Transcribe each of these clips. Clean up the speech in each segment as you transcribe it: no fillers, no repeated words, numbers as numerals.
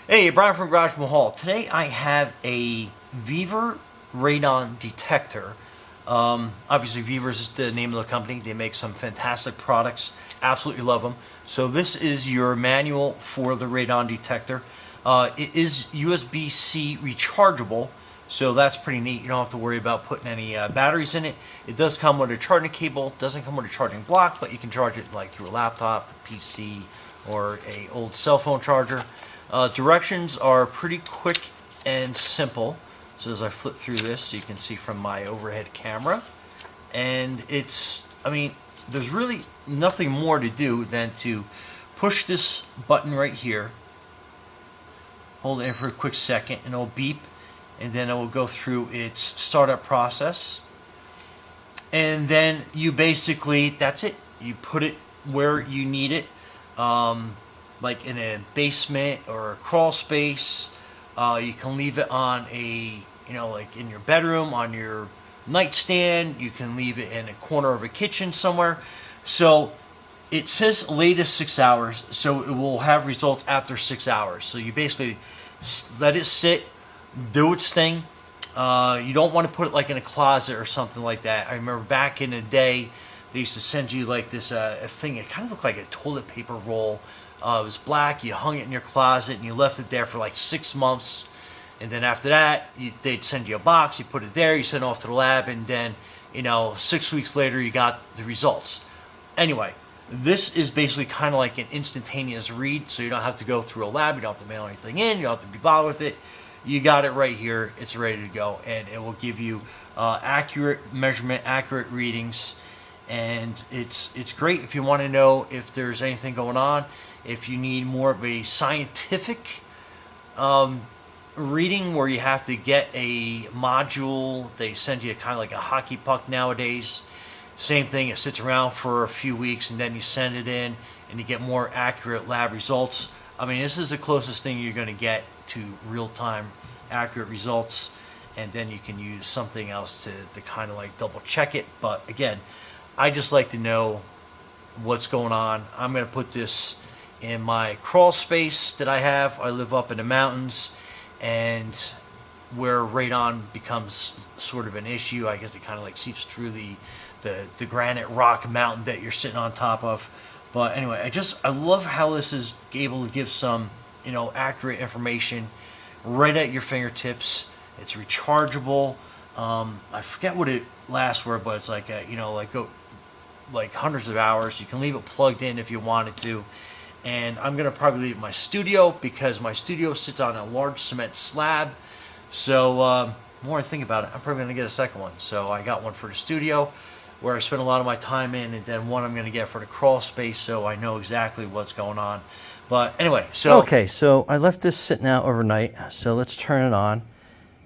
Hey, Brian from Garage Mahal. Today I have a VEVOR Radon Detector. Obviously, VEVOR is the name of the company. They make some fantastic products. Absolutely love them. So this is your manual for the radon detector. It is USB-C rechargeable, so that's pretty neat. You don't have to worry about putting any batteries in it. It does come with a charging cable. It doesn't come with a charging block, but you can charge it like through a laptop, PC, or a old cell phone charger. Directions are pretty quick and simple. So as I flip through this, you can see from my overhead camera. And there's really nothing more to do than to push this button right here. Hold it in for a quick second and it'll beep. And then it will go through its startup process. And then you basically, that's it. You put it where you need it. Like in a basement or a crawl space. You can leave it on like in your bedroom, on your nightstand. You can leave it in a corner of a kitchen somewhere. So it says latest 6 hours, so it will have results after 6 hours. So you basically let it sit, do its thing. You don't want to put it like in a closet or something like that. I remember back in the day, they used to send you like this a thing. It kind of looked like a toilet paper roll. It was black. You hung it in your closet and you left it there for like 6 months. And then after that, they'd send you a box. You put it there. You send it off to the lab, and then 6 weeks later, you got the results. Anyway, this is basically kind of like an instantaneous read, so you don't have to go through a lab. You don't have to mail anything in. You don't have to be bothered with it. You got it right here. It's ready to go, and it will give you accurate measurement, accurate readings. And it's great if you want to know if there's anything going on. If you need more of a scientific reading where you have to get a module, they send you kind of like a hockey puck nowadays. Same thing, it sits around for a few weeks and then you send it in and you get more accurate lab results. This is the closest thing you're going to get to real-time accurate results, and then you can use something else to kind of like double check it. But again, I just like to know what's going on. I'm going to put this in my crawl space that I have. I live up in the mountains, and where radon becomes sort of an issue, I guess it kind of like seeps through the granite rock mountain that you're sitting on top of. But anyway, I love how this is able to give some accurate information right at your fingertips. It's rechargeable. I forget what it lasts for, but it's like like hundreds of hours. You can leave it plugged in if you wanted to. And I'm going to probably leave it in my studio because my studio sits on a large cement slab. So the more I think about it, I'm probably going to get a second one. So I got one for the studio where I spend a lot of my time in, and then one I'm going to get for the crawl space so I know exactly what's going on. But anyway, so... Okay, so I left this sitting out overnight. So let's turn it on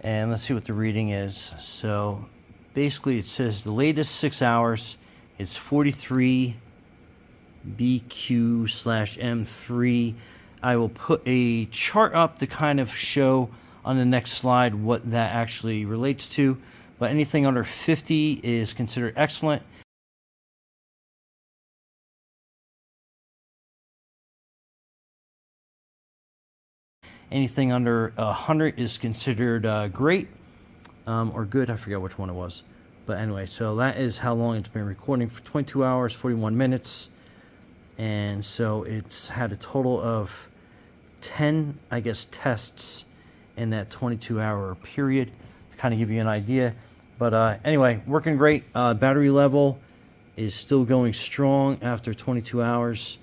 and let's see what the reading is. So basically it says the latest 6 hours is 43 BQ/M3. I will put a chart up to kind of show on the next slide what that actually relates to. But anything under 50 is considered excellent. Anything under 100 is considered great or good. I forget which one it was. But anyway, so that is how long it's been recording, for 22 hours, 41 minutes. And so it's had a total of 10, I guess, tests in that 22-hour period to kind of give you an idea. But anyway, working great. Battery level is still going strong after 22 hours.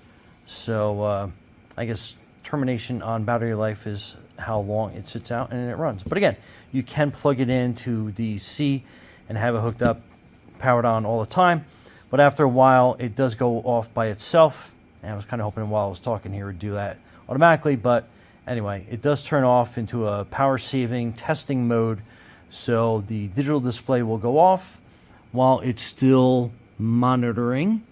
So I guess termination on battery life is how long it sits out and it runs. But again, you can plug it into the C and have it hooked up, powered on all the time. But after a while, it does go off by itself. And I was kind of hoping while I was talking here it would do that automatically. But anyway, it does turn off into a power-saving testing mode. So the digital display will go off while it's still monitoring.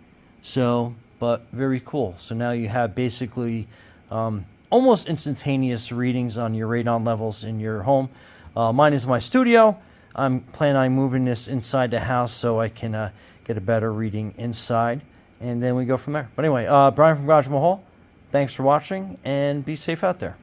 So, but very cool. So now you have basically almost instantaneous readings on your radon levels in your home. Mine is my studio. I'm planning on moving this inside the house so I can get a better reading inside, and then we go from there. But anyway, Brian from Garage Mahal, thanks for watching, and be safe out there.